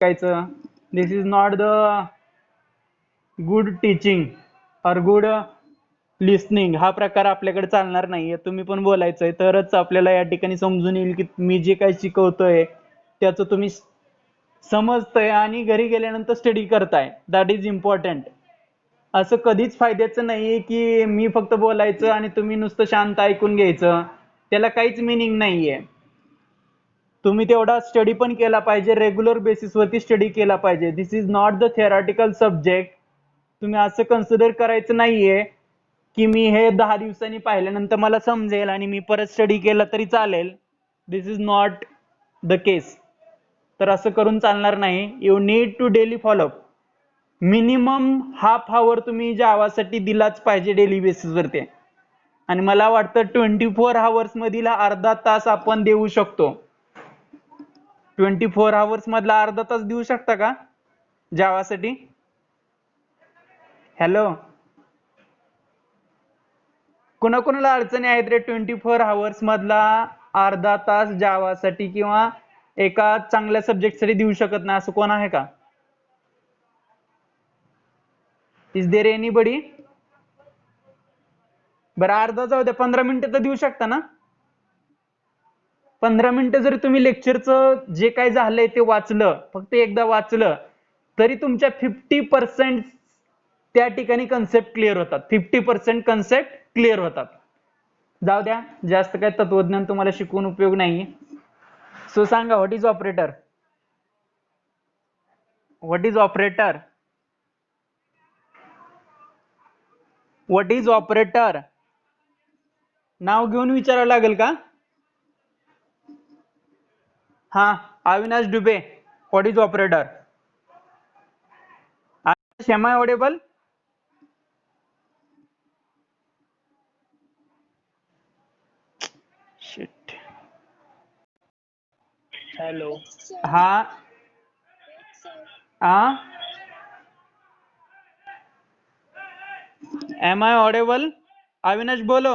शिकायचं. This is not the good teaching or good listening. हा प्रकार आपल्याकडे चालणार नाहीये. तुम्ही पण बोलायचंय तरच आपल्याला या ठिकाणी समजून येईल की मी जे काही शिकवतोय त्याचं तुम्ही समजतंय आणि घरी गेल्यानंतर स्टडी करताय. That is important. असं कधीच फायद्याचं नाहीये की मी फक्त बोलायचं आणि तुम्ही नुसतं शांत ऐकून घ्यायचं. त्याला काहीच मिनिंग नाहीये. तुम्ही तेवढा स्टडी पण केला पाहिजे, रेग्युलर बेसिसवरती स्टडी केला पाहिजे. This is not the theoretical subject. तुम्ही असं कन्सिडर करायचं नाहीये की मी हे 10 दिवसांनी पाहिल्यानंतर मला समजेल आणि मी परत स्टडी केला तरी चालेल. This is not the case. तर असं करून चालणार नाही. You need to daily follow up. Minimum half hour तुम्ही जावासाठी दिलाच पाहिजे डेली बेसिसवरती. आणि मला वाटतं 24 आवर्स मधील अर्धा तास आपण देऊ शकतो. 24 आवर्स मधला अर्धा तास देऊ शकता का जावासाठी? हॅलो, कोणाकोणाला अडचणी आहेत रे 24 आवर्स मधला अर्धा तास जावासाठी किंवा एका चांगल्या सब्जेक्टसाठी देऊ शकत नाही असं कोण आहे का? Is there anybody? बरं अर्धा जाऊ द्या, 15 मिनिटं तर देऊ शकता ना? 15 मिनिटं जरी तुम्ही लेक्चरचं जे काही झालंय ते वाचलं, फक्त एकदा वाचलं तरी तुमच्या 50% त्या ठिकाणी कन्सेप्ट क्लिअर होतात. 50% कन्सेप्ट क्लिअर होतात. जाऊ द्या, जास्त काय तत्वज्ञान तुम्हाला शिकवून उपयोग नाही. सो सांगा, what is operator? What is operator? What is operator? नाव घेऊन विचारावं लागेल का? हा, Avinash Dubey, what is operator? Am I audible? Shit. Hello. हाँ हाँ, am I audible? अविनाश बोलो.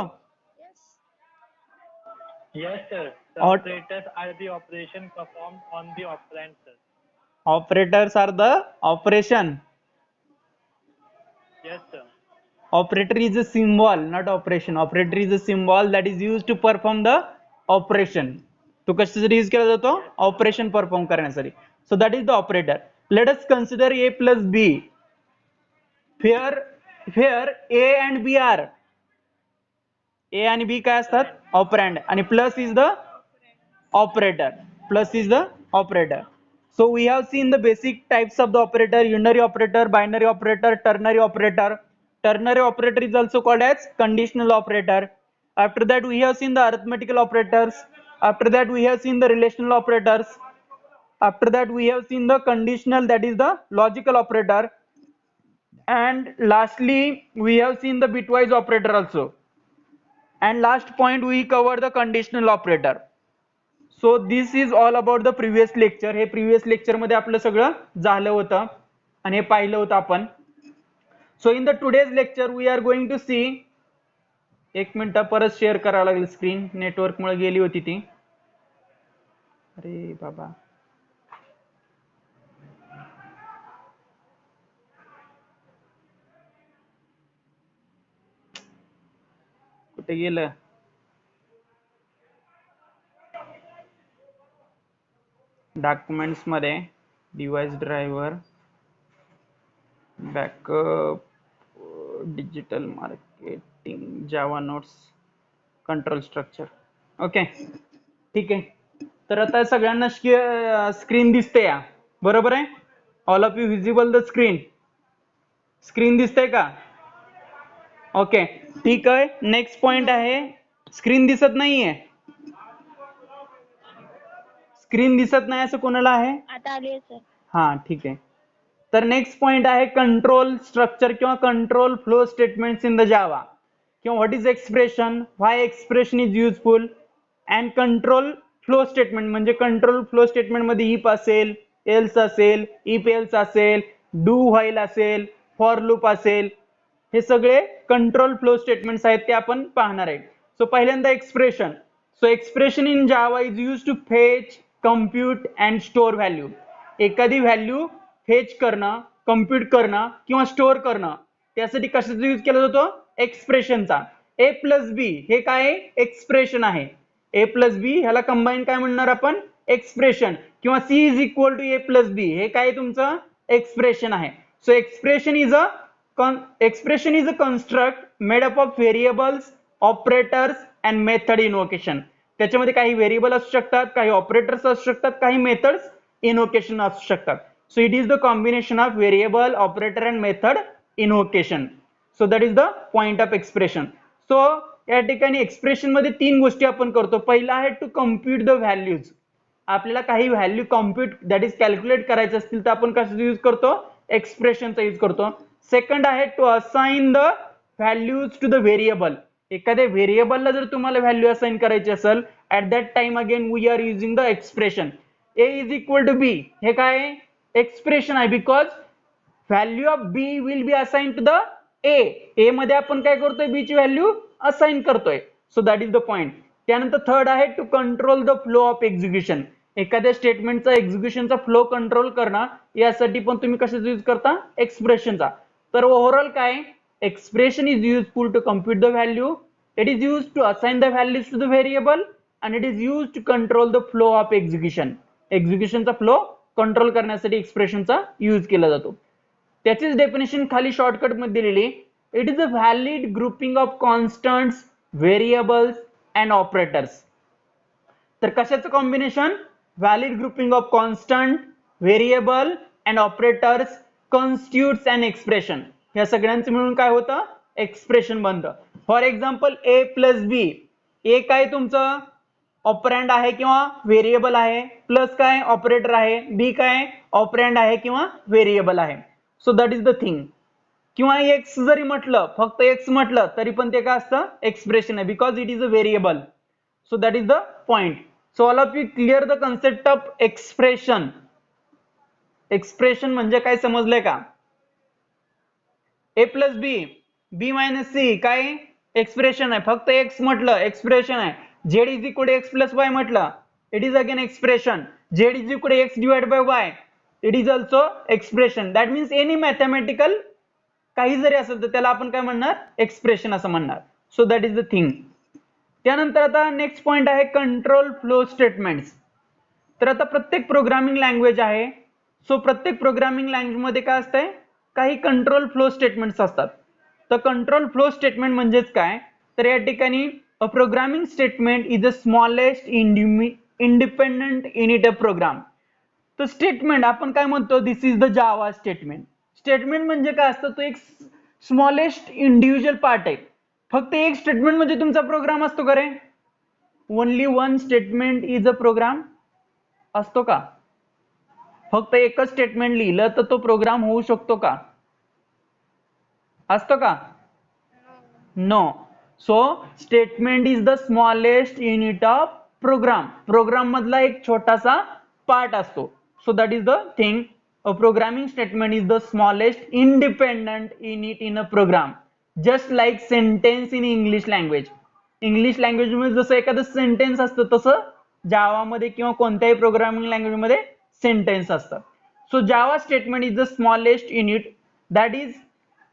Yes sir. The Or- operators are the operation performed on the operand sir. Operators are the operation. Yes sir. Operator is a symbol, not operation. Operator is a symbol that is used to perform the operation. तो कशासाठी use केला जातो? Operation perform करण्यासाठी. So that is the operator. Let us consider A plus B. here A and B are, A and B काय असतात? ऑपरँड. आणि plus is the operator. Plus is the operator. So we have seen the basic types of the operator: unary operator, binary operator, ternary operator. Ternary operator is also called as conditional operator. After that we have seen the arithmetical operators. After that we have seen the relational operators. After that we have seen the conditional, that is the logical operator. And lastly we have seen the bitwise operator also. And last point we cover the conditional operator. So this is all about the previous lecture. हे previous lecture मध्ये आपलं सगळं झालं होतं आणि हे पाहिलं होतं आपण. So in the today's lecture we are going to see. एक मिनिट, परत शेअर करावं लागेल स्क्रीन, नेटवर्क मुळे गेली होती ती. अरे बाबा, कुठे गेलं? डॉक्युमेंट्स मध्ये device driver, backup, digital marketing, Java notes, control structure. Okay, ठीक आहे. तर आता सगळ्यांना स्क्रीन दिसते या, बरोबर आहे? All of you visible the screen? Screen दिसते का? ओके, ठीक आहे. नेक्स्ट पॉइंट आहे, स्क्रीन दिसत नाहीये. स्क्रीन दिसत नाही असं कोणाला आहे? आता आली आहे सर. हा, ठीक आहे. तर नेक्स्ट पॉइंट आहे कंट्रोल स्ट्रक्चर किंवा control flow statements in the Java. किंवा what is expression, why expression is useful, and control flow statement म्हणजे कंट्रोल फ्लो स्टेटमेंट मध्ये इफ असेल, एल्स असेल, इफ एल्स असेल, डू व्हाईल असेल, फॉर लूप असेल, हे सगळे कंट्रोल फ्लो स्टेटमेंट्स आहेत, ते आपण पाहणार आहे. सो पहिल्यांदा expression. So expression in Java is use to fetch, compute and store value. एखादी व्हॅल्यू फेच करणं, कम्प्युट करणं किंवा स्टोअर करणं, त्यासाठी कशाचा यूज केला जातो? एक्सप्रेशनचा. ए प्लस बी हे काय एक्सप्रेशन आहे. ए प्लस बी ह्याला कंबाईन काय म्हणणार आपण? एक्सप्रेशन. किंवा C is equal to A plus B हे काय तुमचं एक्सप्रेशन आहे. So expression is a construct made up of variables, operators and method invocation. त्याच्यामध्ये काही व्हेरिएबल असू शकतात, काही ऑपरेटर्स असू शकतात, काही मेथड्स इन्व्होकेशन असू शकतात. So it is the combination of variable, operator and method invocation. So that is the point of expression. सो या ठिकाणी एक्सप्रेशन मध्ये तीन गोष्टी आपण करतो. पहिला आहे टू कम्प्युट द व्हॅल्यूज. आपल्याला काही value compute that is calculate करायचे असतील तर आपण कशाचा यूज करतो? एक्सप्रेशनचा यूज करतो. सेकंड आहे to assign the values to the variable. एखाद्या व्हेरिएबलला जर तुम्हाला व्हॅल्यू असाइन करायची असेल at that time again we are using the expression. A is equal to B हे काय एक्सप्रेशन आहे, because value of B will be assign to the A. A मध्ये आपण काय करतोय? बी ची व्हॅल्यू असाइन करतोय. So that is the point. त्यानंतर थर्ड आहे to control the flow of execution. एखाद्या स्टेटमेंटचा एक्झिक्युशनचा फ्लो कंट्रोल करणं यासाठी पण तुम्ही कशाचा यूज करता? एक्सप्रेशनचा. तर ओव्हरऑल काय expression is useful to compute the value, it is use to assign the values to the variable and it is use to control the flow of execution. एक्झिक्युशनचा flow control करण्यासाठी एक्सप्रेशनचा use केला जातो. त्याचीच definition खाली shortcut मध्ये दिलेली. It is a valid grouping of constants, variables and operators. तर कशाचं combination? Valid grouping of constant, variable and operators constitutes and expression. या सगळ्यांचं मिळून काय होतं? एक्सप्रेशन बनतं. फॉर एक्झाम्पल ए प्लस बी. ए काय तुमचं ऑपरँड आहे किंवा व्हेरिएबल आहे, प्लस काय ऑपरेटर आहे, बी काय ऑपरँड आहे किंवा व्हेरिएबल आहे. So that is the thing. किंवा एक्स जरी म्हटलं, फक्त एक्स म्हटलं तरी पण ते काय असतं? एक्सप्रेशन आहे, because it is a variable. So that is the point. So all of you clear the concept of expression. Expression म्हणजे काय समजलंय का? A plus B, B minus C काय एक्सप्रेशन आहे, फक्त एक्स म्हटलं एक्सप्रेशन आहे. Z is equal to X plus Y म्हटलं it is again expression. Z is equal to X divide by Y it is also expression. That means any mathematical काही जरी असेल तर त्याला आपण काय म्हणणार? एक्सप्रेशन असं म्हणणार. So that is the thing. त्यानंतर आता नेक्स्ट पॉइंट आहे कंट्रोल फ्लो स्टेटमेंट्स. तर आता प्रत्येक प्रोग्रामिंग लँग्वेज आहे. सो प्रत्येक प्रोग्रामिंग लँग्वेज मध्ये काय असतंय? काही कंट्रोल फ्लो स्टेटमेंट्स असतात. तर कंट्रोल फ्लो स्टेटमेंट म्हणजेच काय? तर या ठिकाणी a programming statement is the smallest independent unit of program. तर स्टेटमेंट आपण काय म्हणतो? This is the Java statement. Statement म्हणजे काय असतं? तो एक स्मॉलेस्ट इंडिव्हिज्युअल पार्ट आहे. फक्त एक स्टेटमेंट म्हणजे तुमचा प्रोग्राम असतो का रे? Only one statement is a program असतो का? फक्त एकच स्टेटमेंट लिहिलं तर तो प्रोग्राम होऊ शकतो का? असतो का? No. So statement is the smallest unit of program. Program मधला एक छोटासा पार्ट असतो. So that is the thing. A programming statement is the smallest independent unit in a program. Just like sentence in English language. English language मध्ये जसं एखादं sentence असतं तसं जावामध्ये किंवा कोणत्याही प्रोग्रामिंग लँग्वेज मध्ये सेंटेन्स असतं. So Java statement is the smallest unit that is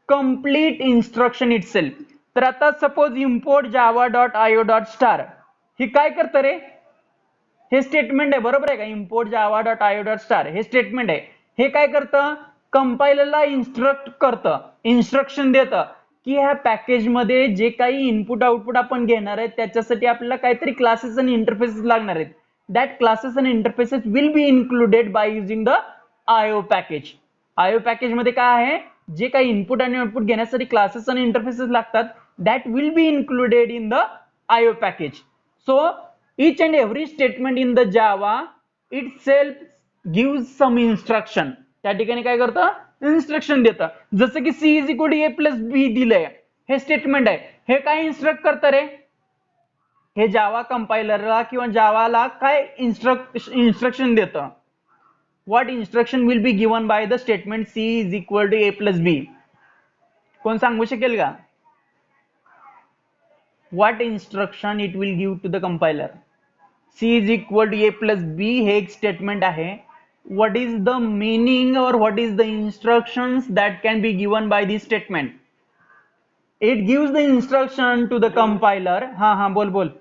complete instruction itself. तर आता suppose import Java dot I O dot star हे काय करतं रे? हे स्टेटमेंट आहे, बरोबर आहे का? Import Java dot I O dot star हे स्टेटमेंट आहे. हे काय करतं? कंपायलरला इन्स्ट्रक्ट करतं, इन्स्ट्रक्शन देतं की ह्या पॅकेज मध्ये जे काही इनपुट आउटपुट आपण घेणार आहे त्याच्यासाठी आपल्याला काहीतरी क्लासेस आणि इंटरफेसेस लागणार आहेत. दॅट क्लासेस आणि interfaces will be included by using the IO package. IO package मध्ये काय आहे? जे काही इनपुट आणि आउटपुट घेण्यासाठी क्लासेस आणि इंटरफेसेस लागतात that will B included in the IO package. So each and every statement in the java itself gives some instruction. त्या ठिकाणी काय करतं? इन्स्ट्रक्शन देतं. जसं की c is equal to a plus B दिलंय, हे स्टेटमेंट आहे. हे काय इन्स्ट्रक्ट करतं रे? हे जावा कंपायलरला किंवा जावाला काय इन्स्ट्रक्शन देतं? What instruction will be given by the statement c is equal to a plus B? कोण सांगू शकेल का? What instruction it will give to the compiler? C is equal to a plus b हे एक statement आहे. what is the meaning or what is the instructions that can be given by this statement? It gives the instruction to the compiler. हाँ बोल बोल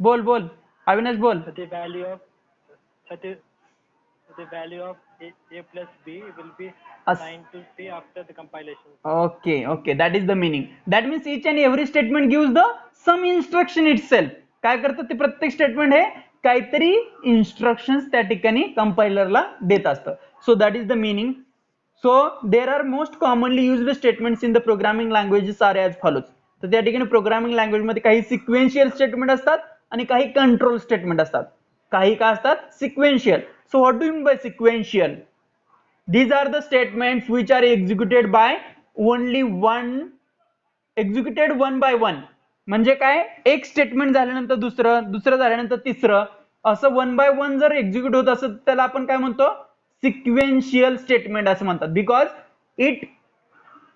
बोल बोल अविनाश बोल. The value of the value of a plus b will be assigned to c after the compilation. Okay, that is the meaning. That means each and every statement gives the some instruction itself. काय करतात ते प्रत्येक statement हे काहीतरी instructions त्या ठिकाणी कंपायलरला देत असतं. So that is the meaning. So there are most commonly used statements in the programming languages are as follows. तर त्या ठिकाणी प्रोग्रामिंग लँग्वेज मध्ये काही सिक्वेन्शियल स्टेटमेंट असतात आणि काही कंट्रोल स्टेटमेंट असतात. काही काय असतात sequential. So what do you mean bye sequential? These are the statements which are executed by only one, executed one by one. म्हणजे काय, एक स्टेटमेंट झाल्यानंतर दुसरं, दुसरं झाल्यानंतर तिसरं, असं वन बाय वन जर एक्झिक्यूट होत असेल त्याला आपण काय म्हणतो, सिक्वेन्शियल स्टेटमेंट असं म्हणतात. Because it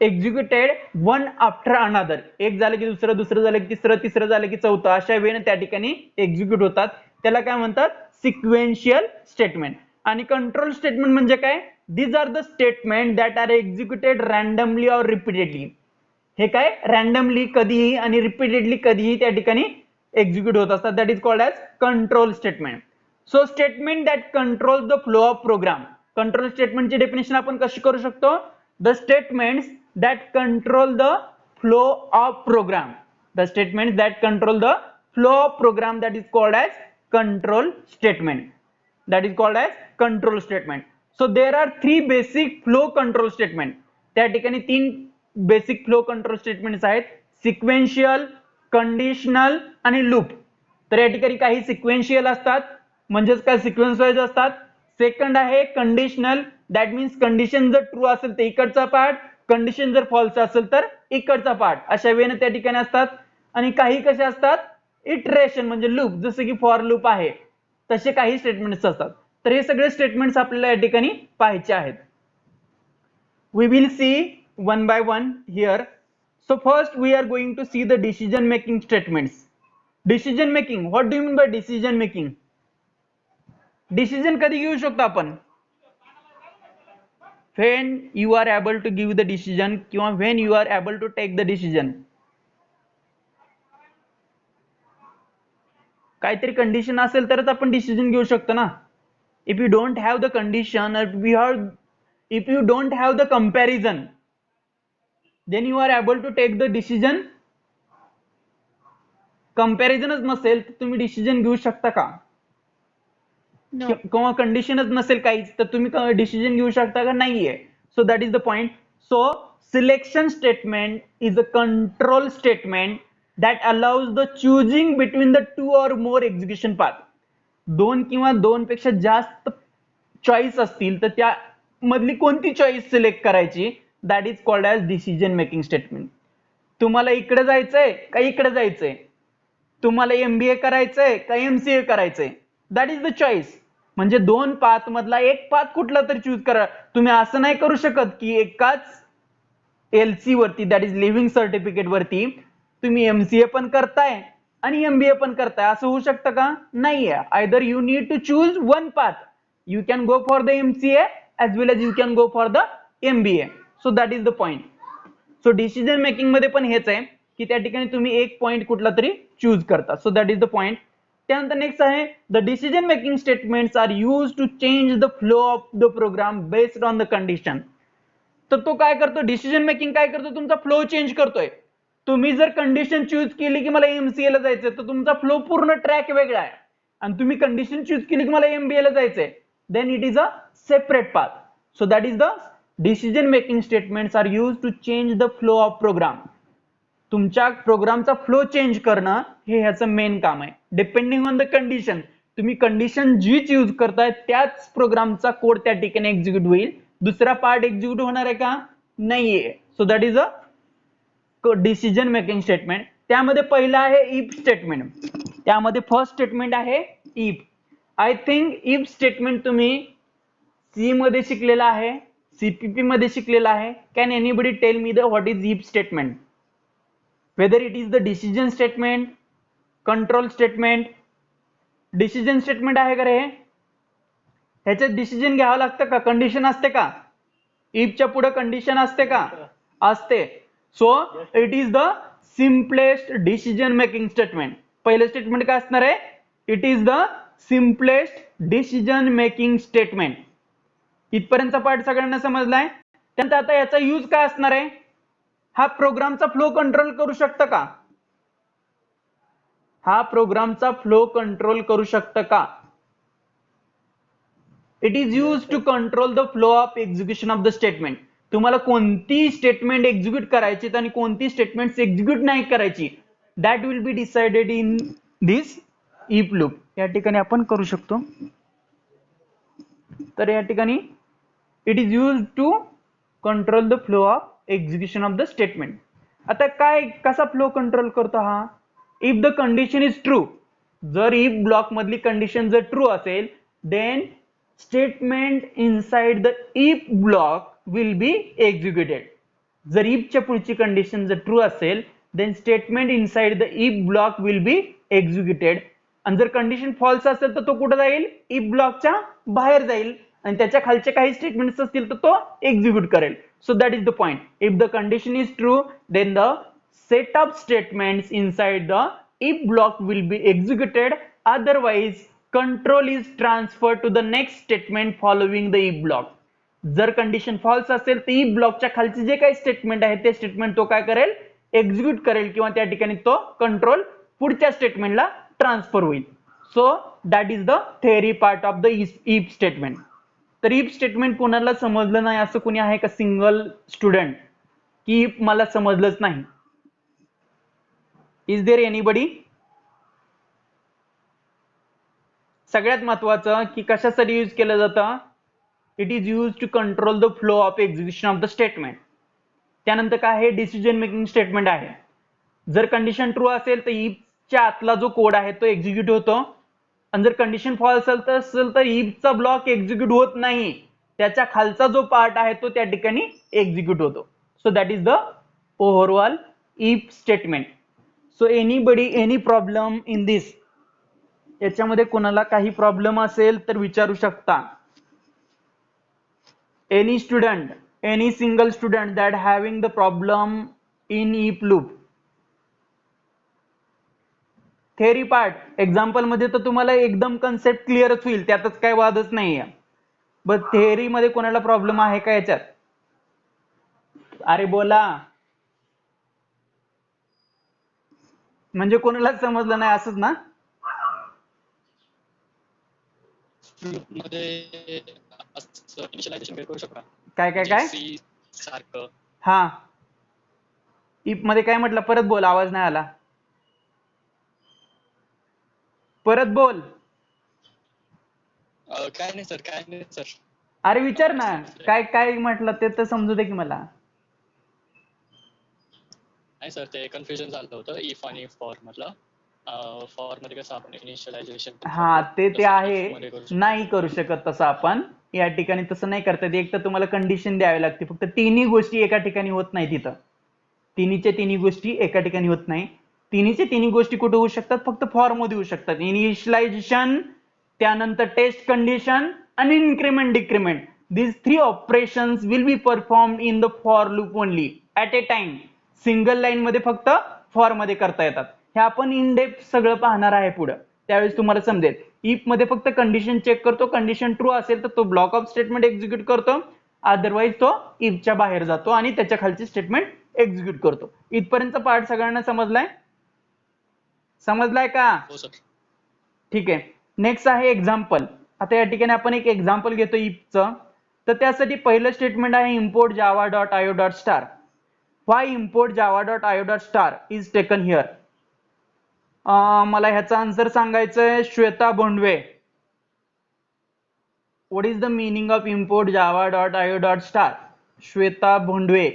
executed one after another. एक झालं की दुसरं, दुसरं झालं की तिसरं, तिसरं झालं की चौथं, अशा वेळेने त्या ठिकाणी एक्झिक्यूट होतात. त्याला काय म्हणतात, सिक्वेन्शियल स्टेटमेंट. आणि कंट्रोल स्टेटमेंट म्हणजे काय, these are the statement that are executed randomly or repeatedly. हे काय रॅन्डमली कधीही आणि रिपीटेडली कधीही त्या ठिकाणी एक्झिक्यूट होत असतात. That is called as control statement. So statement that control the flow of program. Control स्टेटमेंटची डेफिनेशन आपण कशी करू शकतो, the statements that control the flow of program. The statements that control the flow of program, that is called as control statement. That is called as control statement. So there are 3 basic flow control statement. त्या ठिकाणी 3 basic flow control statements आहेत, sequential, conditional आणि loop. तर या ठिकाणी काही sequential असतात, म्हणजेच काय सिक्वेन्स वाईज असतात. सेकंड आहे कंडिशनल, दॅट मीन्स कंडिशन जर ट्रू असेल तर इकडचा पार्ट, कंडिशन जर फॉल्स असेल तर इकडचा पार्ट, अशा वेळेने त्या ठिकाणी असतात. आणि काही कसे असतात, इटरेशन म्हणजे लूप, जसं की फॉर लूप आहे, तसे काही स्टेटमेंट्स असतात. तर हे सगळे स्टेटमेंट्स आपल्याला या ठिकाणी पाहायचे आहेत. We will see one by one here. So first we are going to see the decision making statements. Decision making, what do you mean by decision making? Decision कधी घेऊ शकतो आपण, when you are able to give the decision किंवा when you are able to take the decision. काहीतरी condition असेल तरच आपण decision घेऊ शकतो ना. if you don't have the condition, if you don't have the comparison, then you are able to take the decision. कंपॅरिझनच नसेल तर तुम्ही डिसिजन घेऊ शकता का? किंवा कंडिशनच नसेल काहीच तर तुम्ही डिसिजन घेऊ शकता का? नाहीये. So that is the point. So selection statement is a control statement that allows the choosing between the 2 or more execution path. 2 किंवा 2 पेक्षा जास्त चॉईस असतील तर त्या मधली कोणती चॉईस सिलेक्ट करायची, that is called as decision making statement. तुम्हाला इकडे जायचंय का इकडे जायचंय, तुम्हाला MBA करायचंय का MCA करायचंय, दॅट इज द चॉईस. म्हणजे 2 पाथ मधला एक पाथ कुठला तरी चूज करा. तुम्ही असं नाही करू शकत की एकाच LC वरती, दॅट इज लिव्हिंग सर्टिफिकेट वरती तुम्ही MCA पण करताय आणि MBA पण करताय, असं होऊ शकतं का? नाहीये. Either you need to choose one path. You can go for the MCA as well as you can go for the MBA. So that is the point. So decision making मध्ये पण हेच आहे की त्या ठिकाणी तुम्ही एक पॉइंट कुठला तरी चूज करता. So that is the point. त्यानंतर नेक्स्ट आहे the decision making statements are used to change the flow of the program based on the condition. तर तो काय करतो, डिसिजन मेकिंग काय करतो, तुमचा फ्लो चेंज करतोय. तुम्ही जर कंडिशन चूज केली की मला MCA ला जायचंय तर तुमचा फ्लो पूर्ण ट्रॅक वेगळा आहे. आणि तुम्ही कंडिशन चूज केली की मला MBA ला जायचंय, then it is a separate path. So that is the decision making statements are use to change the flow of program. तुमच्या प्रोग्रामचा फ्लो चेंज करणं हे ह्याचं मेन काम आहे. डिपेंडिंग ऑन द कंडिशन, तुम्ही कंडिशन जी चूज करताय त्याच प्रोग्रामचा कोड त्या ठिकाणी एक्झिक्यूट होईल. दुसरा पार्ट एक्झिक्यूट होणार आहे का? नाहीये. So that is a decision making statement. त्यामध्ये पहिला आहे इफ स्टेटमेंट. त्यामध्ये फर्स्ट स्टेटमेंट आहे if. I think if statement तुम्ही सी मध्ये शिकलेला आहे, CPP मध्ये शिकलेला आहे. Can anybody tell me the what is if statement? Whether it is the decision statement, control statement, decision statement आहे का रे? ह्याच्यात डिसिजन घ्यावं लागतं का? कंडिशन असते का? इफच्या पुढे कंडिशन असते का? असते. So it is the simplest decision making statement. पहिलं स्टेटमेंट काय असणार आहे? It is the simplest decision making statement. इथपर्यंतचा पार्ट सगळ्यांना समजलाय? त्यानंतर आता याचा यूज काय असणार आहे? हा प्रोग्रामचा फ्लो कंट्रोल करू शकतं का? हा प्रोग्रामचा फ्लो कंट्रोल करू शकतं का? It is use to control the flow of execution of the statement. तुम्हाला कोणती स्टेटमेंट एक्झिक्यूट करायची आणि कोणती स्टेटमेंट एक्झिक्यूट नाही करायची, that will be decided in this if loop. या ठिकाणी आपण करू शकतो. तर या ठिकाणी it is use to control the flow of execution of the statement. आता काय कसा फ्लो कंट्रोल करतो हा? If the condition is true, जर इफ ब्लॉक मधली कंडिशन जर ट्रू असेल, then statement inside the if block will be executed. जर इफच्या पुढची कंडिशन जर ट्रू असेल, then statement inside the if block will be executed. आणि जर कंडिशन फॉल्स असेल तर तो कुठे जाईल? इफ ब्लॉकच्या बाहेर जाईल आणि त्याच्या खालचे काही स्टेटमेंट्स असतील तर तो एक्झिक्यूट करेल. So that is the point. If the condition is true, then the set of statements inside the if block will be executed, otherwise control is transferred to the next statement following the if block. जर condition false असेल तर if ब्लॉकच्या खालचे जे काही statement आहे ते statement तो काय करेल? एक्झिक्यूट करेल किंवा त्या ठिकाणी तो कंट्रोल पुढच्या स्टेटमेंटला ट्रान्सफर होईल. So that is the theory part of the if statement. तर इफ स्टेटमेंट कोणाला समजलं नाही असं कोणी आहे का सिंगल स्टुडंट की मला समजलंच नाही? Is there anybody? सगळ्यात महत्वाचं की कशासाठी यूज केलं जातं? It is use to control the flow of execution of the statement. त्यानंतर काय आहे? डिसिजन मेकिंग स्टेटमेंट आहे. जर कंडिशन ट्रू असेल तर इफच्या आतला जो कोड आहे तो एक्झिक्यूट होतो आणि जर कंडिशन फॉल्स असेल तर इफचा ब्लॉक एक्झिक्यूट होत नाही, त्याच्या खालचा जो पार्ट आहे तो त्या ठिकाणी एक्झिक्यूट होतो. So that is the overall if statement. So anybody any problem in this? याच्यामध्ये कोणाला काही प्रॉब्लेम असेल तर विचारू शकता. Any student, any single student that having the problem in if loop? Theory part example मध्ये तर तुम्हाला एकदम कन्सेप्ट क्लिअरच होईल, त्यातच काही वादच नाहीये. बट थेअरी मध्ये कोणाला प्रॉब्लेम आहे का याच्यात? अरे बोला. म्हणजे कोणालाच समजलं नाही असंच ना? काय काय काय? हा, इफ मध्ये काय म्हटलं? परत बोल, आवाज नाही आला. परत बोल. काय नाही सर, काय नाही सर. अरे विचार ना, काय काय म्हटलं ते तर समजू दे की मला. नाही सर, ते कन्फ्युजन झालं होतं इफ आणि फॉर मधलं. फॉर मध्ये कसं आपण इनिशियलायझेशन हा ते आहे, नाही करू शकत तसं आपण. या ठिकाणी तसं नाही करता येत. एक तर तुम्हाला कंडिशन द्यावी लागते. फक्त तिन्ही गोष्टी एका ठिकाणी होत नाही तिथं. तिन्हीच्या तिन्ही गोष्टी एका ठिकाणी होत नाही. तिन्हीच्या तिन्ही गोष्टी कुठे होऊ शकतात? फक्त फॉर मध्ये होऊ शकतात. इनिशियलायझेशन, त्यानंतर टेस्ट कंडिशन आणि increment decrement. these three operations will be performed in the for loop only at a time. Single line मध्ये फक्त फॉर मध्ये करता येतात. हे आपण इन डेप्थ सगळं पाहणार आहे पुढे, त्यावेळेस तुम्हाला समजेल. इफ मध्ये फक्त कंडिशन चेक करतो, कंडिशन ट्रू असेल तर तो ब्लॉक ऑफ स्टेटमेंट एक्झिक्यूट करतो, अदरवाईज तो इफच्या बाहेर जातो आणि त्याच्या खालची स्टेटमेंट एक्झिक्यूट करतो. इथपर्यंत पार्ट सगळ्यांना समजलाय? समजलाय का? हो सर. ठीक आहे. नेक्स्ट आहे एक्झाम्पल. आता या ठिकाणी आपण एक एक्झाम्पल घेतो इफचं. तर त्यासाठी पहिलं स्टेटमेंट आहे import java.io.star. why import java.io.star is taken here? मला ह्याचा आन्सर सांगायचंय Shweta Bhondwe. what is the meaning of import java.io.star? Shweta Bhondwe,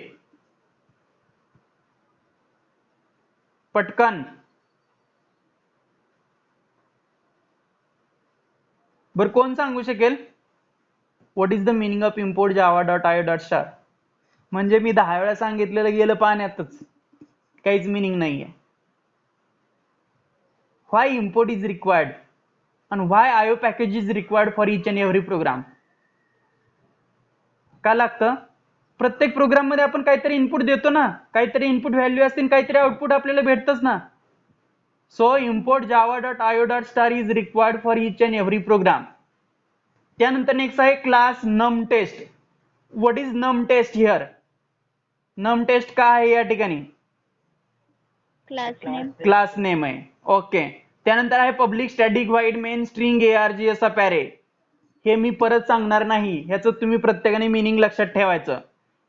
पटकन. बर कोण सांगू शकेल? what is the meaning of import java.io.star? म्हणजे मी 10 वेळा सांगितलेलं गेलं पाण्यातच, काहीच मिनिंग नाहीये. why import is required? and why IO package is required for each and every program? का लागतं? प्रत्येक प्रोग्राम मध्ये आपण काहीतरी इनपुट देतो ना, काहीतरी इनपुट व्हॅल्यू असतील, काहीतरी आउटपुट आपल्याला भेटतच ना. So import java.io.star is required for each and every program. त्यानंतर नेक्स्ट आहे class num test. What is num test here? Num test काय आहे या ठिकाणी? क्लास नेम आहे. ओके. त्यानंतर आहे public static void main string ARGS array. हे मी परत सांगणार नाही, ह्याचं तुम्ही प्रत्येकाने मिनिंग लक्षात ठेवायचं.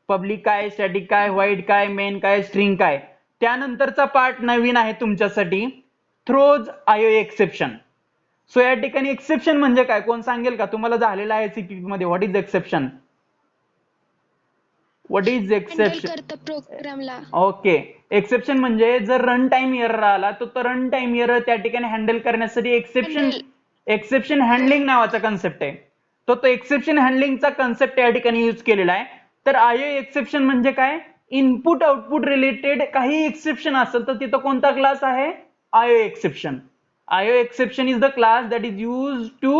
पब्लिक काय, स्टॅटिक काय, व्हाईड काय, मेन काय, स्ट्रिंग काय. त्यानंतरचा पार्ट नवीन आहे तुमच्यासाठी, थ्रोज IO एक्सेप्शन. सो या ठिकाणी एक्सेप्शन म्हणजे काय, कोण सांगेल का? तुम्हाला झालेलं आहे सीपीपी मध्ये. What is exception? What is exception? प्रोग्रामला ओके. एक्सेप्शन म्हणजे जर रन टाइम एरर आला तर तो रन टाइम एरर त्या ठिकाणी हँडल करण्यासाठी एक्सेप्शन हँडलिंग नावाचा कन्सेप्ट आहे. तो एक्सेप्शन हँडलिंगचा कन्सेप्ट या ठिकाणी यूज केलेला आहे. तर IO एक्सेप्शन म्हणजे काय? इनपुट आउटपुट रिलेटेड काही एक्सेप्शन असेल तर तिथं कोणता क्लास आहे? IO exception. IO exception is the class that is used to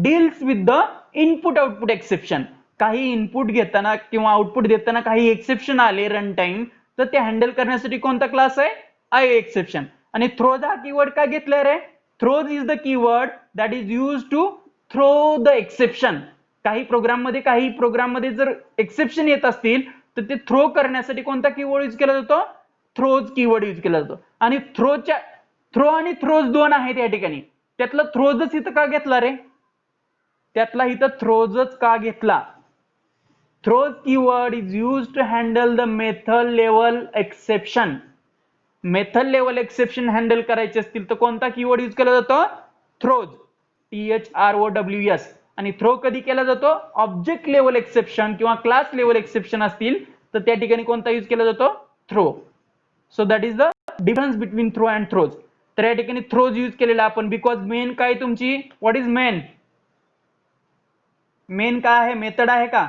deals with the input output exception. काही इनपुट घेताना किंवा आउटपुट देताना काही एक्सेप्शन आले रन टाइम, तर ते हँडल करण्यासाठी कोणता क्लास आहे? IO exception. आणि थ्रोज हा कीवर्ड का घेतलाय रे? Throws is the keyword that is use to throw the exception. काही प्रोग्राममध्ये जर एक्सेप्शन येत असतील तर ते थ्रो करण्यासाठी कोणता कीवर्ड यूज केला जातो? थ्रोज कीवर्ड यूज केला जातो. आणि थ्रो आणि थ्रोज दोन आहेत या ठिकाणी. त्यातला थ्रोजच इथं का घेतला रे? त्यातला इथं थ्रोजच का घेतला? Throws keyword is use to handle the method level exception. Method level exception handle करायचे असतील तर कोणता कीवर्ड यूज केला जातो? थ्रोज. THROWS. आणि थ्रो कधी केला जातो? ऑब्जेक्ट लेवल एक्सेप्शन किंवा क्लास लेवल एक्सेप्शन असतील तर त्या ठिकाणी कोणता यूज केला जातो? Throw. So that is the difference between throw and throws. तर या ठिकाणी थ्रोज यूज केलेला आपण, बिकॉज मेन काय तुमची? What is main? मेन काय आहे? मेथड आहे का?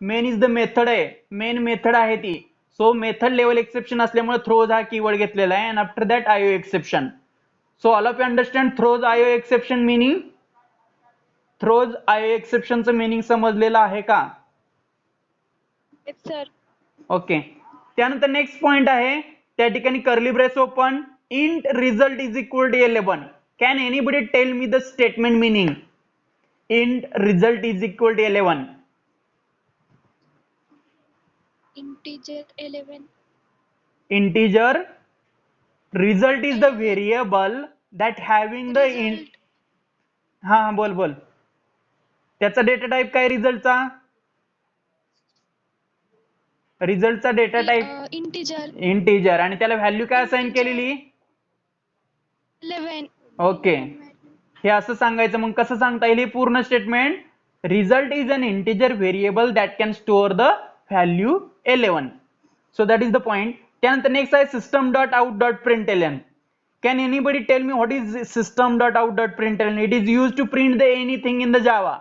मेन इज द मेथड आहे. मेन मेथड आहे ती. सो मेथड लेवल एक्सेप्शन असल्यामुळे थ्रोज हा कीवर्ड घेतलेला आहे. And after that IO exception. So all of you understand throws IO exception meaning? Throws IO एक्सेप्शनचं मिनिंग समजलेलं आहे का? सर. ओके. त्यानंतर नेक्स्ट पॉइंट आहे, त्या ठिकाणी curly brace open, int result is equal to 11. Can anybody tell me the statement meaning? Int result is equal to 11. Integer 11. Integer result is the variable that having the int. हा बोल. त्याचा data type काय रिझल्टचा? रिझल्टचा data type integer. आणि त्याला value काय assign केलेली? 11. ओके. हे असं सांगायचं. मग कसं सांगता येईल हे पूर्ण statement? Result is an integer variable that can store the value 11. So that is the point. त्यानंतर नेक्स्ट आहे system dot out dot println. Can anybody tell me what is system dot out dot println? It is use to print the anything in the Java.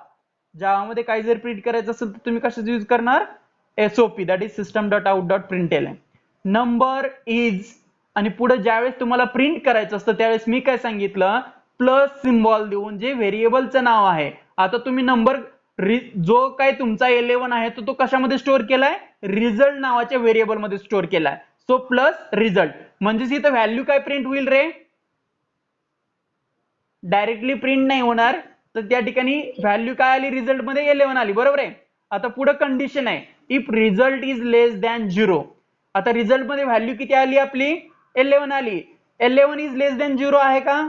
Java मध्ये काही जर print करायचं असेल तर तुम्ही कशाचं यूज करणार? SOP, that is system dot out dot println. Number is, आणि पुढे ज्यावेळेस तुम्हाला प्रिंट करायचं असतं त्यावेळेस मी काय सांगितलं? प्लस सिम्बॉल देऊन, जे व्हेरिएबलचं नाव आहे. आता तुम्ही नंबर जो काय तुमचा 11 आहे तो कशामध्ये स्टोअर केलाय? रिझल्ट नावाच्या व्हेरिएबल मध्ये स्टोअर केलाय. सो प्लस रिझल्ट म्हणजेच इथं व्हॅल्यू काय प्रिंट होईल रे? डायरेक्टली प्रिंट नाही होणार, तर त्या ठिकाणी व्हॅल्यू काय आली? रिझल्ट मध्ये 11 आली. बरोबर आहे. आता पुढे कंडिशन आहे, if result is less than 0. आता रिझल्ट मध्ये व्हॅल्यू किती आली आपली? 11 आली. 11 इज लेस दॅन 0 आहे का?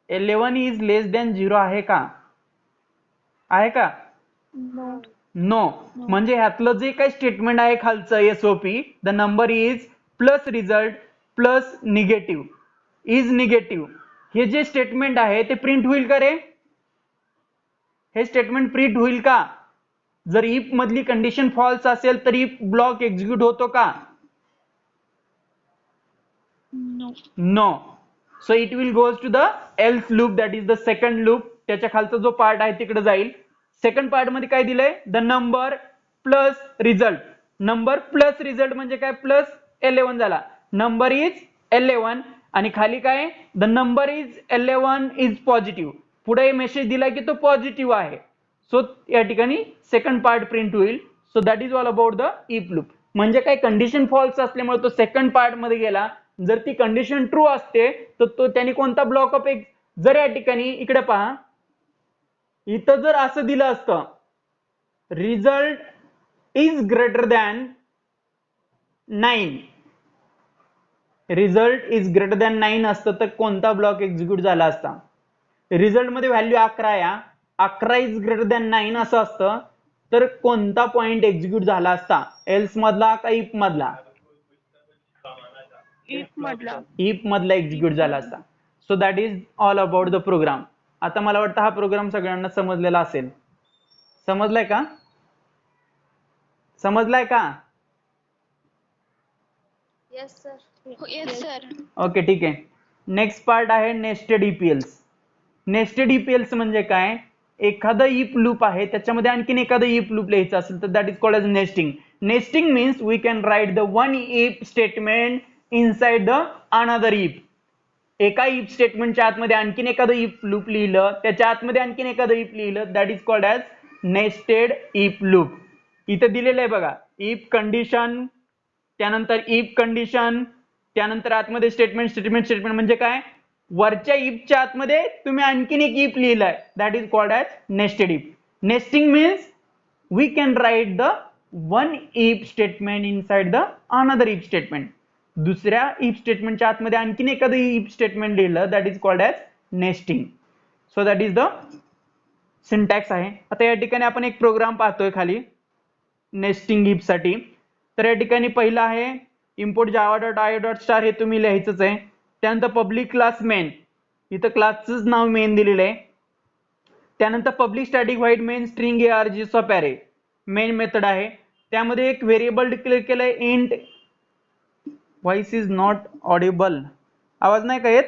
11 इज लेस दॅन 0 आहे का? आहे का? नो. म्हणजे ह्यातलं जे काही स्टेटमेंट आहे खालचं SOP, the number is plus result plus negative is negative, हे जे स्टेटमेंट आहे ते प्रिंट होईल का रे? हे स्टेटमेंट प्रिंट होईल का? जर इफ मधली कंडिशन फॉल्स असेल तर इफ ब्लॉक एक्झिक्यूट होतो का? No. So it will goes to the else loop, that is the second loop. त्याच्या खालचा जो पार्ट आहे तिकडे जाईल. सेकंड पार्ट मध्ये काय दिलंय? The number plus result. Number plus result म्हणजे काय? प्लस 11 झाला. नंबर इज 11 आणि खाली काय the number is 11 is positive, पुढे मेसेज दिला की तो पॉझिटिव्ह आहे. सो या ठिकाणी सेकंड पार्ट प्रिंट होईल. So that is all about the if loop. म्हणजे काय कंडिशन फॉल्स असल्यामुळे तो सेकंड पार्ट मध्ये गेला. जर ती कंडिशन ट्रू असते तर तो त्यांनी कोणता ब्लॉक ऑफ एक्स, जर या ठिकाणी इकडे पहा, इथं जर असं दिलं असतं result is greater than 9, result is greater than 9 असतं तर कोणता ब्लॉक एक्झिक्यूट झाला असता. रिझल्ट मध्ये व्हॅल्यू 11 या 11 इज ग्रेटर दॅन 9 असं असतं तर कोणता पॉइंट एक्झिक्यूट झाला असता, एल्स मधला का इफ मधला? इफ मधला एक्झिक्यूट झाला असता. So that is all about the program. आता मला वाटतं हा प्रोग्राम सगळ्यांना समजलेला असेल. समजलाय का? समजलाय का? Yes sir. ओके ठीक आहे. नेक्स्ट पार्ट आहे नेस्टेड ईपीएल्स. नेस्टेड ईपीएल्स म्हणजे काय, एखादं इफ लूप आहे त्याच्यामध्ये आणखीन एखादं इफ लूप लिहायचं असेल तर that is called as nesting. Nesting means we can write the one if statement inside the another if. एका इफ स्टेटमेंटच्या आतमध्ये आणखीन एखादं इफ लूप लिहिलं, त्याच्या आतमध्ये आणखीन एखादं इफ लिहिलं, that is called as nested if loop. इथं दिलेलं आहे बघा, इफ कंडिशन, त्यानंतर इफ कंडिशन, त्यानंतर आतमध्ये स्टेटमेंट स्टेटमेंट स्टेटमेंट. म्हणजे काय, वरच्या इफच्या आतमध्ये तुम्ही आणखीन एक इफ लिहिलाय, that is called as nested if. Nesting means we can write the one if statement inside the another if statement. दुसऱ्या इफ स्टेटमेंटच्या आतमध्ये आणखीन एखादं इफ स्टेटमेंट लिहिलं, that is called as nesting. So that is the syntax आहे. आता या ठिकाणी आपण एक प्रोग्राम पाहतोय खाली नेस्टिंग इफ साठी. तर या ठिकाणी पहिला आहे import Java dot I dot star, हे तुम्ही लिहायचंच आहे. त्यानंतर पब्लिक क्लास मेन, इथं क्लासचं नाव मेन दिलेलं आहे. त्यानंतर public static white main string args of array, main method आहे. त्यामध्ये एक व्हेरिएबल डिक्लेअर केलंय int. Voice is not Audible. आवाज नाही का येत?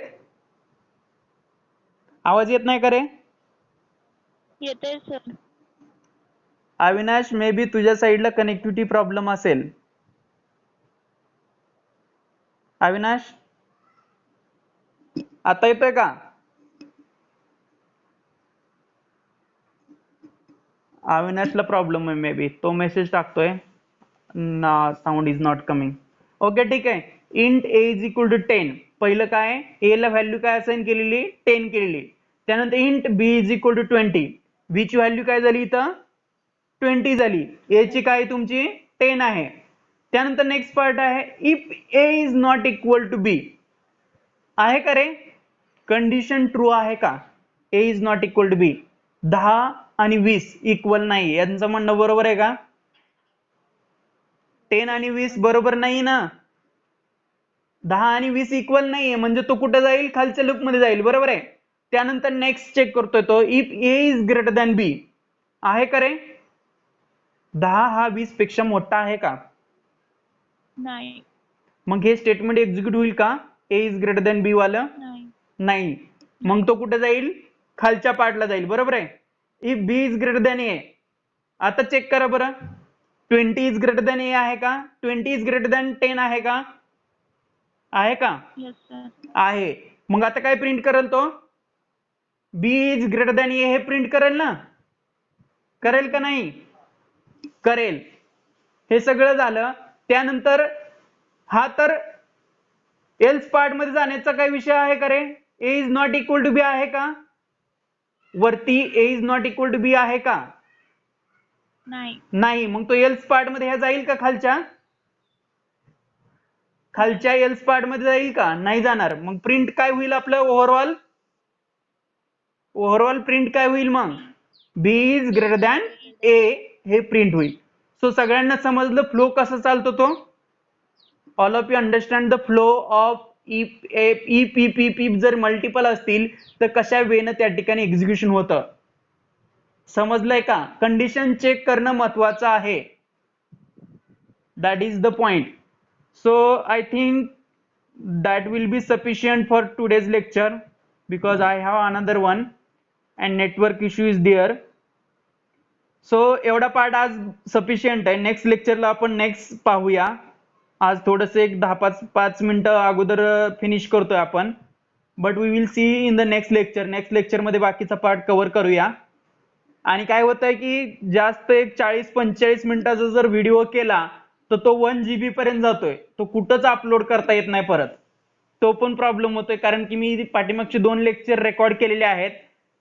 आवाज येत नाही का रे? येते सर. अविनाश, मे बी तुझ्या साईडला कनेक्टिव्हिटी प्रॉब्लेम असेल. अविनाश आता येतोय का? अविनाशला प्रॉब्लेम आहे, मे बी तो मेसेज टाकतोय ना, sound is not coming. Okay ठीक आहे. Int A is equal to 10. पहिलं काय, ए ला व्हॅल्यू काय असाइन केलेली, 10 केलेली. त्यानंतर int B is equal to 20. B ची व्हॅल्यू काय झाली इथं, 20 झाली. ए ची काय तुमची 10 आहे. त्यानंतर नेक्स्ट पार्ट आहे if A is not equal to B. आहे का रे? कंडिशन ट्रू आहे का? A is not equal to B. 10 आणि 20 इक्वल नाही, यांचं म्हणणं बरोबर आहे का? 10 आणि 20 बरोबर नाही ना. 10 आणि 20 इक्वल नाहीये म्हणजे तो कुठे जाईल, खालच्या लूप मध्ये जाईल, बरोबर आहे. त्यानंतर नेक्स्ट चेक करतोय तो if A is greater than B. आहे का रे? 10 हा 20 पेक्षा मोठा आहे का? नाही. मग हे स्टेटमेंट एक्झिक्यूट होईल का, ए इज ग्रेटर दॅन बी वालं? नाही. मग तो कुठे जाईल, खालच्या पार्टला जाईल, बरोबर आहे. If B is greater than A, आता चेक करा बरं, 20 इज ग्रेटर दॅन ए आहे का? 20 इज ग्रेटर दॅन 10 आहे का? आहे का? आहे. मग आता काय प्रिंट करेल तो, बी इज ग्रेटर दॅन ए हे प्रिंट करेल ना, करेल का नाही? करेल. हे सगळं झालं. त्यानंतर हा तर एल्स पार्ट मध्ये जाण्याचा काय विषय आहे का रे? ए is not equal to B आहे का? वरती ए is not equal to B आहे का? नाही. मग तो एल्स पार्ट मध्ये ह्या जाईल का, खालच्या एल्स पार्ट मध्ये जाईल का? नाही जाणार. मग प्रिंट काय होईल आपलं, ओव्हरऑल प्रिंट काय होईल, मग बी इज ग्रेटर दॅन ए हे प्रिंट होईल. सो सगळ्यांना समजलं फ्लो कसा चालतो तो? All of you understand the flow of if जर मल्टिपल असतील तर कशा वेनं त्या ठिकाणी एक्झिक्युशन होतं, समजलंय का? कंडिशन चेक करणं महत्वाचं आहे. That is the point. So I think that will be sufficient for today's lecture because I have another one and network issue is there. So एवढा पार्ट आज sufficient आहे. नेक्स्ट लेक्चरला आपण next पाहूया. आज थोडंसं एक 10-5 मिनिटं अगोदर फिनिश करतोय आपण. But we will see in the next lecture. Next lecture मध्ये बाकीचा पार्ट कव्हर करूया. आणि काय होतंय की जास्त एक 40-45 मिनिटाचा जर व्हिडिओ केला तर तो 1 GB पर्यंत जातोय. तो कुठंच अपलोड करता येत नाही परत. तो पण प्रॉब्लेम होतोय, कारण की मी पाठीमागचे 2 लेक्चर रेकॉर्ड केलेले आहेत.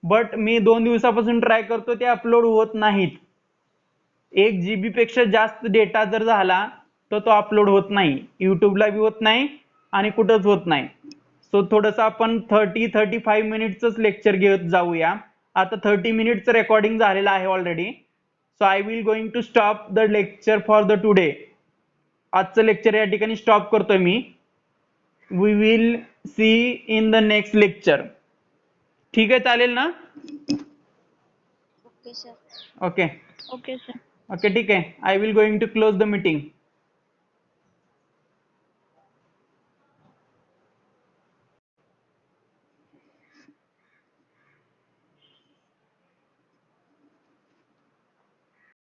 बट मी 2 दिवसापासून ट्राय करतो, ते अपलोड होत नाहीत. 1 GB पेक्षा जास्त डेटा जर झाला तर तो अपलोड होत नाही. युट्यूबला बी होत नाही आणि कुठंच होत नाही. सो थोडंसं आपण 30-35 मिनिटचंच लेक्चर घेत जाऊया. आता 30 मिनिटचं रेकॉर्डिंग झालेलं आहे already. So I will going to stop the lecture for the today. आजचं लेक्चर या ठिकाणी स्टॉप करतोय मी. We will see in the next lecture. ठीक आहे, चालेल ना? Okay sir. Okay okay sir. Okay, ठीक आहे. I will going to close the meeting.